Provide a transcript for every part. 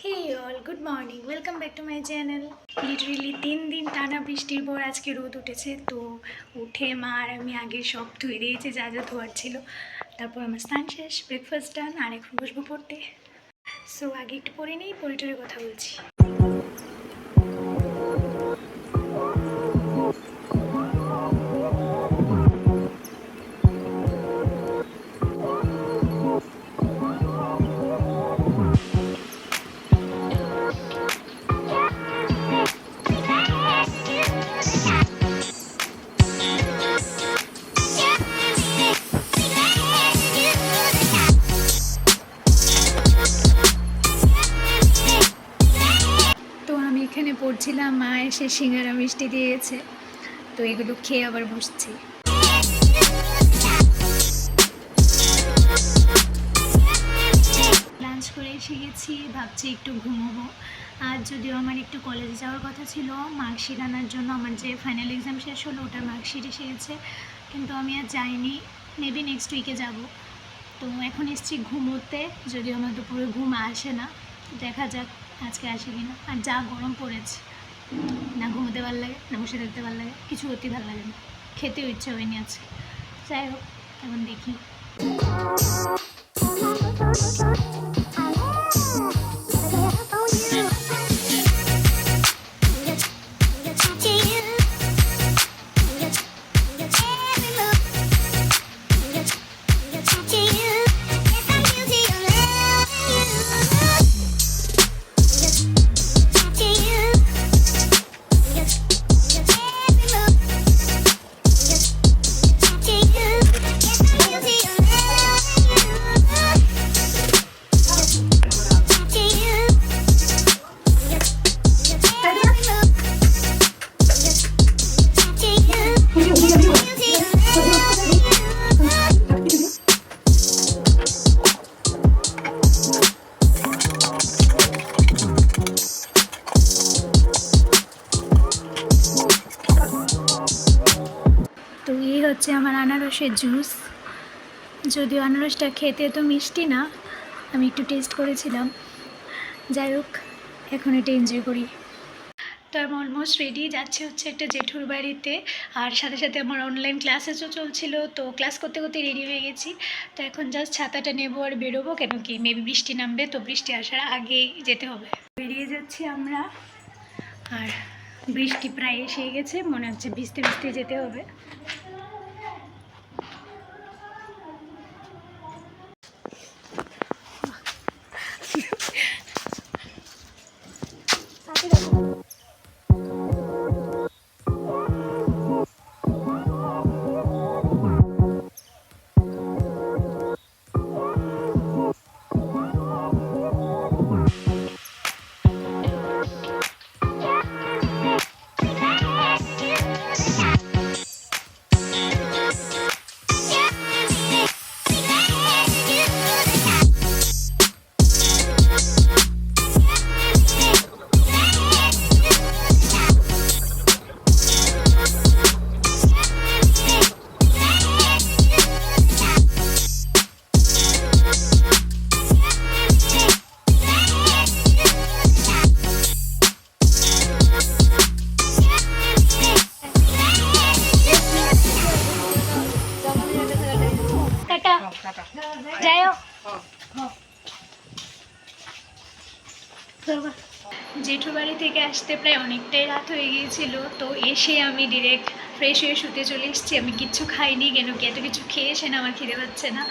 Hey all good morning welcome back to my channel. Literally 3 দিন টানা বৃষ্টির পর আজকে রোদ উঠেছে। তো উঠে মা আর আমি আগে সব ধুয়ে দিয়েছি যা যা ধোয়ার ছিল। তারপর আমার স্নান শেষ, ব্রেকফাস্ট ডান, আর এখন বসবো পড়তে। সো আগে একটু পড়ে নেই, পড়ে কথা বলছি। এখানে পড়ছিলাম, মা এসে সিঙ্গারা মিষ্টি দিয়েছে, তো এগুলো খেয়ে আবার বসছি। লাঞ্চ করে এসে গেছি, ভাবছি একটু ঘুমোবো। আর যদিও আমার একটু কলেজে যাওয়ার কথা ছিল মার্কশিট আনার জন্য, আমার যে ফাইনাল এক্সাম শেষ হলো ওটার মার্কশিট এসে গেছে, কিন্তু আমি আর যাইনি। মেবি নেক্সট উইকে যাব। তো এখন এসছি ঘুমোতে, যদিও আমার দুপুরে ঘুম আসে না, দেখা যাক আজকে আসে কিনা। আর যা গরম পড়েছে, না ঘুমোতে ভালো লাগে, না বসে থাকতে ভালো লাগে, কিছু করতেই ভালো লাগে না, খেতেও ইচ্ছে হয়নি আজকে। যাই হোক, এখন দেখি। তো এই হচ্ছে আমার আনারসের জুস। যদিও আনারসটা খেতে তো মিষ্টি না, আমি একটু টেস্ট করেছিলাম। যাই হোক, এখন এটা এনজয় করি। তো আমি অলমোস্ট রেডি, যাচ্ছে হচ্ছে একটা জেঠুর বাড়িতে। আর সাথে সাথে আমার অনলাইন ক্লাসেসও চলছিল, তো ক্লাস করতে করতে রেডি হয়ে গেছি। তো এখন জাস্ট ছাতাটা নেবো আর বেরোবো, কেন কি মেবি বৃষ্টি নামবে, তো বৃষ্টি আসার আগেই যেতে হবে। বেরিয়ে যাচ্ছি আমরা, আর বৃষ্টি প্রায় এসে গেছে, মনে হচ্ছে ভিজতে ভিজতে যেতে হবে। জেঠুর বাড়ি থেকে আসতে প্রায় অনেকটাই রাত হয়ে গিয়েছিল, তো এসে আমি ডিরেক্ট ফ্রেশ হয়ে শুতে চলে এসেছি। আমি কিচ্ছু খাইনি, কেন কি এত কিছু খেয়ে এসে না আমার খিদে পাচ্ছে না,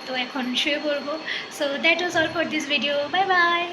তো এখন শুয়ে পড়বো। So that was all for this video, bye bye.